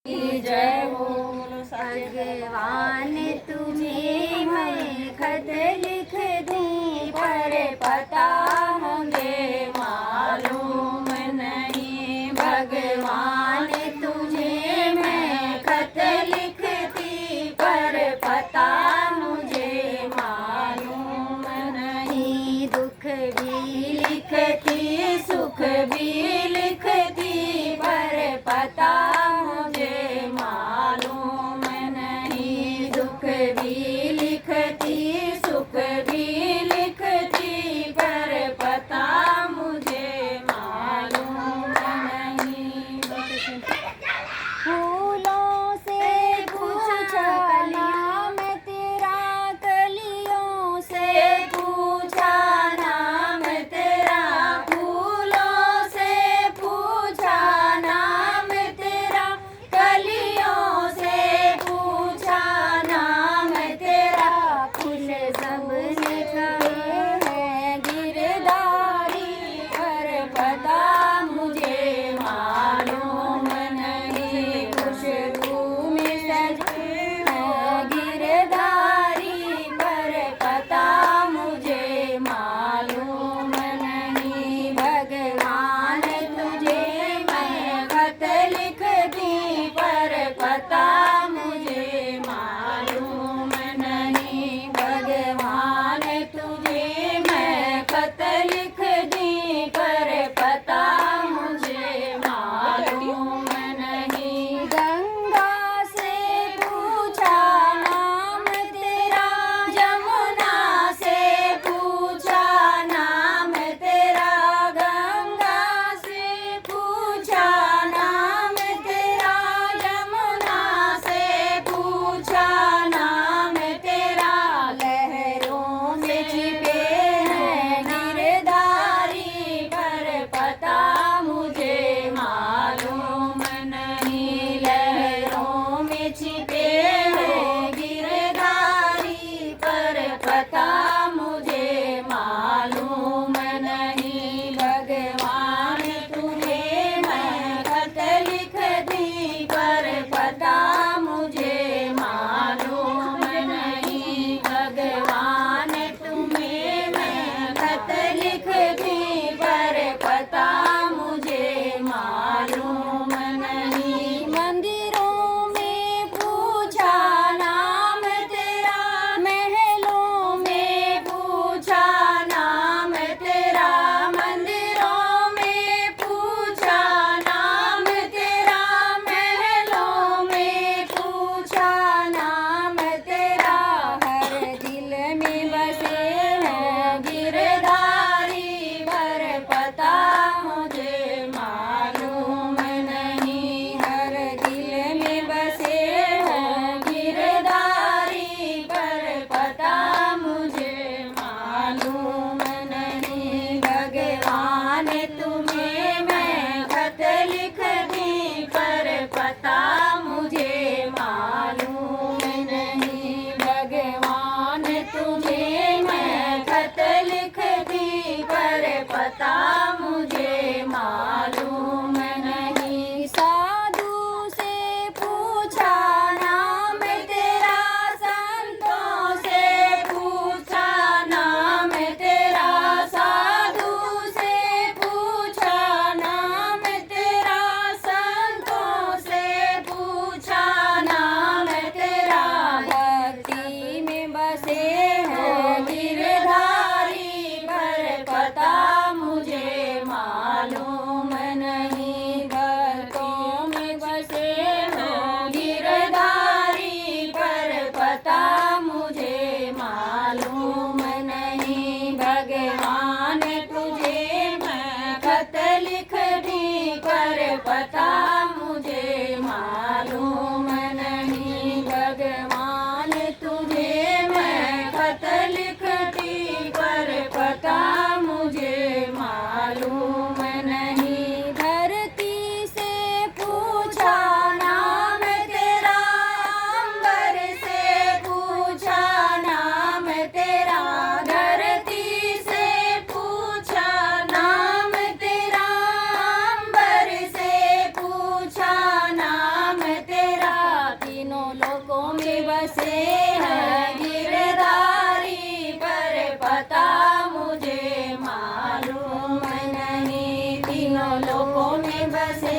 जय बोलो भगवान तुम्हें मैं खत लिख दी पर पता मुझे मालूम नहीं। भगवान तुझे मैं खत लिखती पर पता मुझे मालूम नहीं। दुख भी लिखती सुख भी लिखती पर पता मुझे मालूम नहीं। दुख भी लिखती सुख भी लिखती पर पता मुझे मालूम नहीं। फूलों से पूछा नाम तेरा कलियों से पूछा नाम तेरा। फूलों से पूछा नाम तेरा कलियों से पूछा नाम तेरा। खुश सबने कहे हैं गिरधारी पर पता मुझे मालूम नहीं। खुशबू में सजे हैं गिरधारी पर पता मुझे मालूम नहीं। भगवान तुझे मैं खत लिख दी पर पता मुझे मालूम नहीं। भगवान तुझे मैं खत लिख दी पर पता मुझे मालूम नहीं। गंगा से पूछा नाम तेरा जमुना से पूछा नाम तेरा। गंगा से पूछा नाम तेरा जमुना बसे हैं गिरधारी, पर पता मुझे मालूम नहीं। तीनों लोकों में बसे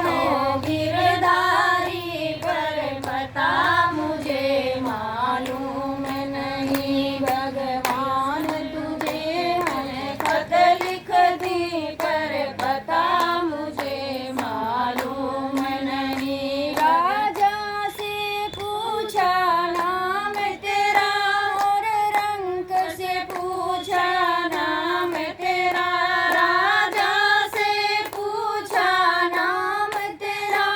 हैं गिरधारी, पर पता मुझे मालूम नहीं। भगवान तुझे है खत लिख दी, पर पता मुझे मालूम नहीं। राजा से पूछा नाम तेरा, और रंक से पूछा नाम तेरा। राजा से पूछा नाम तेरा,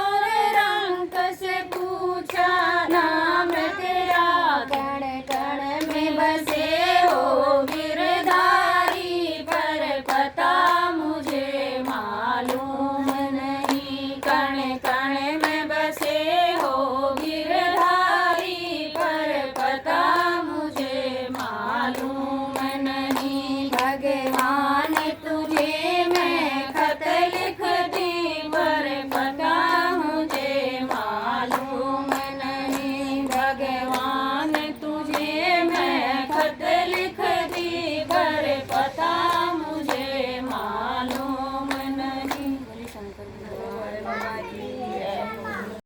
और रंक से पूछा नाम तेरा। कण कण में बसे हो गिरधारी, पर पता मुझे मालूम नहीं। कण कण में बसे हो गिरधारी, पर पता मुझे मालूम नहीं। भगवान